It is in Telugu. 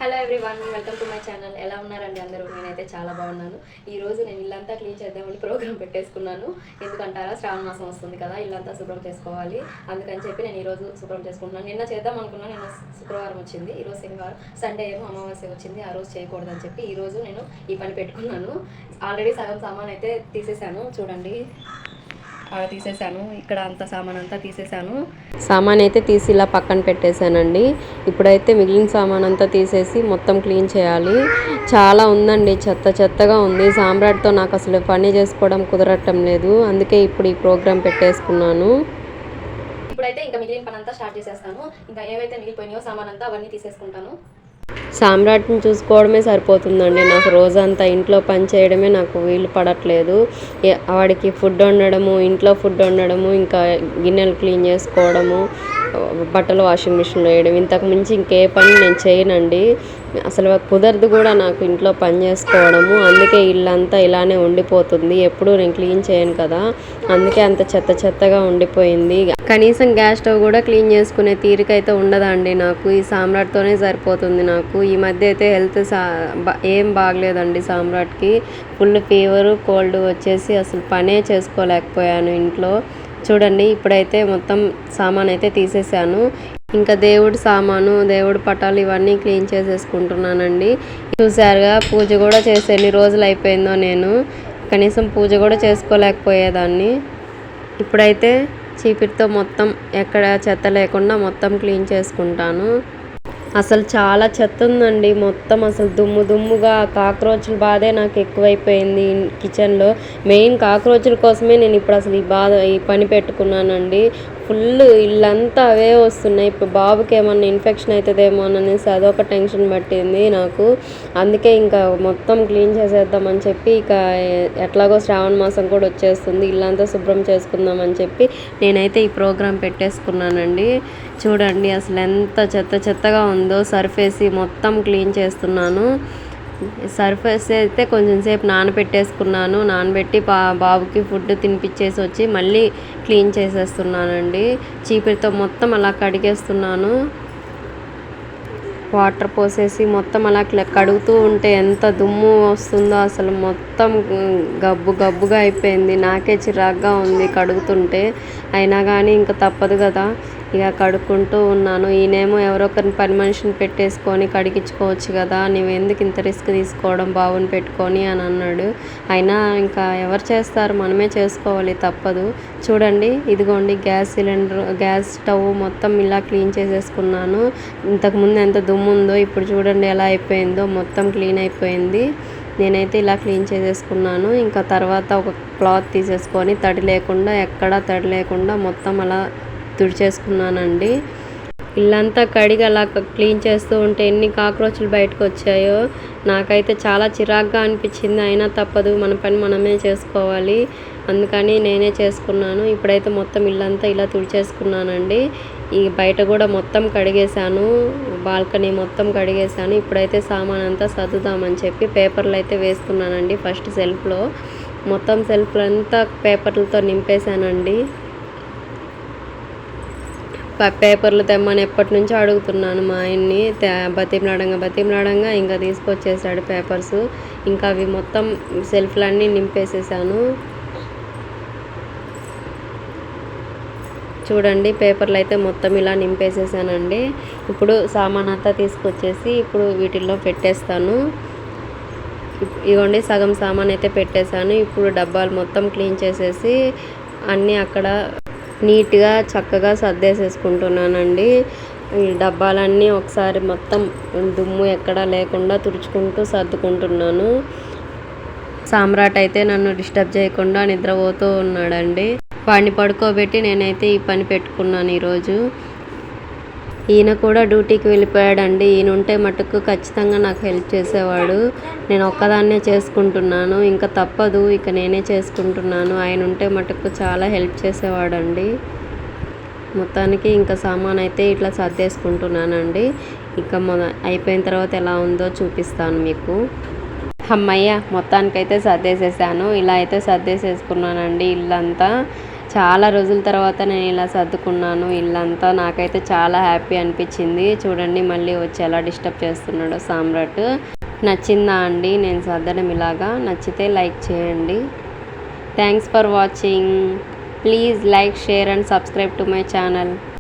Hello everyone, welcome to my channel. ఎలా ఉన్నారండి అందరూ? నేనైతే చాలా బాగున్నాను. ఈరోజు నేను ఇల్లంతా క్లీన్ చేద్దామని ప్రోగ్రామ్ పెట్టేసుకున్నాను. ఎందుకంటారా, శ్రావణ మాసం వస్తుంది కదా, ఇల్లంతా శుభ్రం చేసుకోవాలి. అందుకని చెప్పి నేను ఈరోజు శుభ్రం చేసుకుంటున్నాను. నిన్న చేద్దాం అనుకున్నాను, నిన్న శుక్రవారం వచ్చింది, ఈరోజు శనివారం, సండే ఏమో అమావాస్య వచ్చింది. ఆ రోజు చేయకూడదని చెప్పి ఈరోజు నేను ఈ పని పెట్టుకున్నాను. ఆల్రెడీ సగం సామాన్ అయితే తీసేసాను, చూడండి అలా తీసేసాను. ఇక్కడ అంత సామాన్ అంతా తీసేసాను. సామాన్ అయితే తీసి ఇలా పక్కన పెట్టేశానండి. ఇప్పుడైతే మిగిలిన సామాన్ అంతా తీసేసి మొత్తం క్లీన్ చేయాలి. చాలా ఉందండి, చెత్త చెత్తగా ఉంది. సామ్రాట్తో నాకు అసలు పని చేసుకోవడం కుదరటం లేదు. అందుకే ఇప్పుడు ఈ ప్రోగ్రామ్ పెట్టేసుకున్నాను. ఇప్పుడైతే ఇంకా మిగిలిన పని అంతా స్టార్ట్ చేసేస్తాను. ఇంకా ఏవైతే మిగిలిపోయినాయో సామాన్ అంతా అవన్నీ తీసేసుకుంటాను. సామ్రాట్ని చూసుకోవడమే సరిపోతుందండి నాకు. రోజంతా ఇంట్లో పని చేయడమే నాకు వీలు పడట్లేదు. వాడికి ఫుడ్ వండడము, ఇంట్లో ఫుడ్ వండడము, ఇంకా గిన్నెలు క్లీన్ చేసుకోవడము, బట్టలు వాషింగ్ మిషన్లో వేయడం, ఇంతకు మించి ఇంకే పని నేను చేయనండి. అసలు కుదరదు కూడా నాకు ఇంట్లో పని చేసుకోవడము. అందుకే ఇల్లంతా ఇలానే ఉండిపోతుంది. ఎప్పుడూ నేను క్లీన్ చేయను కదా, అందుకే అంత చెత్త చెత్తగా ఉండిపోయింది. కనీసం గ్యాస్ స్టవ్ కూడా క్లీన్ చేసుకునే తీరికైతే ఉండదండి నాకు. ఈ సామ్రాట్తోనే సరిపోతుంది నాకు. ఈ మధ్య అయితే హెల్త్ ఏం బాగలేదండి సామ్రాట్కి. ఫుల్ ఫీవరు, కోల్డ్ వచ్చేసి అసలు పనే చేసుకోలేకపోయాను ఇంట్లో. చూడండి, ఇప్పుడైతే మొత్తం సామాన్ అయితే తీసేసాను. ఇంకా దేవుడి సామాను, దేవుడి పటాలు ఇవన్నీ క్లీన్ చేసేసుకుంటున్నానండి. చూసారుగా, పూజ కూడా చేసి ఎన్ని రోజులు అయిపోయిందో. నేను కనీసం పూజ కూడా చేసుకోలేకపోయేదాన్ని. ఇప్పుడైతే చీపిరితో మొత్తం ఎక్కడ చెత్త లేకుండా మొత్తం క్లీన్ చేసుకుంటాను. అసలు చాలా చెత్త ఉందండి మొత్తం. అసలు దుమ్ము దుమ్ముగా కాక్రోచ్ల బాధే నాకు ఎక్కువైపోయింది కిచెన్లో. మెయిన్ కాక్రోచ్ల కోసమే నేను ఇప్పుడు అసలు ఈ పని పెట్టుకున్నానండి. ఫుల్ ఇల్లంతా అవే వస్తున్నాయి. ఇప్పుడు బాబుకి ఏమన్నా ఇన్ఫెక్షన్ అవుతుందేమో అనేసి అదొక టెన్షన్ పట్టింది నాకు. అందుకే ఇంకా మొత్తం క్లీన్ చేసేద్దామని చెప్పి, ఇక ఎట్లాగో శ్రావణ మాసం కూడా వచ్చేస్తుంది, ఇల్లంతా శుభ్రం చేసుకుందామని చెప్పి నేనైతే ఈ ప్రోగ్రాం పెట్టేసుకున్నానండి. చూడండి అసలు ఎంత చెత్త చెత్తగా ఉందో. సర్ఫ్ వేసి మొత్తం క్లీన్ చేస్తున్నాను. సర్ఫ్ వేసి అయితే కొంచెం సేపు నానబెట్టేసుకున్నాను. నానబెట్టి బాబుకి ఫుడ్ తినిపించేసి వచ్చి మళ్ళీ క్లీన్ చేసేస్తున్నానండి. చీపిరితో మొత్తం అలా కడిగేస్తున్నాను. వాటర్ పోసేసి మొత్తం అలా కడుగుతూ ఉంటే ఎంత దుమ్ము వస్తుందో. అసలు మొత్తం గబ్బు గబ్బుగా అయిపోయింది. నాకే చిరాగ్గా ఉంది కడుగుతుంటే. అయినా కానీ ఇంకా తప్పదు కదా, ఇక కడుక్కుంటూ ఉన్నాను. ఈయనేమో ఎవరొకరిని పని మనిషిని పెట్టేసుకొని కడిగించుకోవచ్చు కదా, నువ్వు ఎందుకు ఇంత రిస్క్ తీసుకోవడం బాబుని పెట్టుకొని అని అన్నాడు. అయినా ఇంకా ఎవరు చేస్తారు, మనమే చేసుకోవాలి, తప్పదు. చూడండి, ఇదిగోండి గ్యాస్ స్టవ్ మొత్తం ఇలా క్లీన్ చేసేసుకున్నాను. ఇంతకుముందు ఎంత దుమ్ము ఉందో ఇప్పుడు చూడండి ఎలా అయిపోయిందో. మొత్తం క్లీన్ అయిపోయింది. నేనైతే ఇలా క్లీన్ చేసేసుకున్నాను. ఇంకా తర్వాత ఒక క్లాత్ తీసేసుకొని ఎక్కడా తడి లేకుండా మొత్తం అలా తుడిచేసుకున్నానండి. ఇల్లంతా కడిగి అలా క్లీన్ చేస్తూ ఉంటే ఎన్ని కాక్రోచ్లు బయటకు వచ్చాయో. నాకైతే చాలా చిరాగ్గా అనిపించింది. అయినా తప్పదు, మన పని మనమే చేసుకోవాలి. అందుకని నేనే చేసుకున్నాను. ఇప్పుడైతే మొత్తం ఇల్లంతా ఇలా తుడిచేసుకున్నానండి. ఈ బయట కూడా మొత్తం కడిగేశాను, బాల్కనీ మొత్తం కడిగేశాను. ఇప్పుడైతే సామాన్ అంతా సర్దుదామని చెప్పి పేపర్లు అయితే వేస్తున్నానండి. ఫస్ట్ సెల్ఫ్లో మొత్తం సెల్ఫ్లంతా పేపర్లతో నింపేశానండి. పేపర్లు తెమ్మని ఎప్పటి నుంచో అడుగుతున్నాను మా ఆయన్ని. బతిమలాడంగా ఇంకా తీసుకొచ్చేసాడు పేపర్స్. ఇంకా అవి మొత్తం సెల్ఫ్లన్నీ నింపేసేసాను. చూడండి, పేపర్లు అయితే మొత్తం ఇలా నింపేసేసానండి. ఇప్పుడు సామాన్ అంతా తీసుకొచ్చేసి ఇప్పుడు వీటిల్లో పెట్టేస్తాను. ఇదిగోండి, సగం సామాన్ అయితే పెట్టేశాను. ఇప్పుడు డబ్బాలు మొత్తం క్లీన్ చేసేసి అన్నీ అక్కడ నీట్గా చక్కగా సర్దేసేసుకుంటున్నానండి. ఈ డబ్బాలన్నీ ఒకసారి మొత్తం దుమ్ము ఎక్కడా లేకుండా తుడుచుకుంటూ సర్దుకుంటున్నాను. సామ్రాట్ అయితే నన్ను డిస్టర్బ్ చేయకుండా నిద్రపోతూ ఉన్నాడండి. వాడిని పడుకోబెట్టి నేనైతే ఈ పని పెట్టుకున్నాను ఈరోజు. ఈయన కూడా డ్యూటీకి వెళ్ళిపోయాడండి. ఈయన ఉంటే మటుకు ఖచ్చితంగా నాకు హెల్ప్ చేసేవాడు. నేను ఒక్కదాన్నే చేసుకుంటున్నాను, ఇంకా తప్పదు, ఇక నేనే చేసుకుంటున్నాను. ఆయన ఉంటే మటుకు చాలా హెల్ప్ చేసేవాడండి. మొత్తానికి ఇంకా సామాన్ అయితే ఇట్లా సర్దేసుకుంటున్నానండి. ఇక అయిపోయిన తర్వాత ఎలా ఉందో చూపిస్తాను మీకు. అమ్మయ్య, మొత్తానికైతే సర్దేసేసాను. ఇలా అయితే సర్దేసేసుకున్నానండి ఇల్లంతా. చాలా రోజుల తర్వాత నేను ఇలా సర్దుకున్నాను ఇల్లంతా. నాకైతే చాలా హ్యాపీ అనిపించింది. చూడండి మళ్ళీ వచ్చి ఎలా డిస్టర్బ్ చేస్తున్నాడో సామ్రాట్. నచ్చిందా అండి నేను సర్దడం ఇలాగా? నచ్చితే లైక్ చేయండి. Thanks for watching. Please like, share and subscribe to my channel.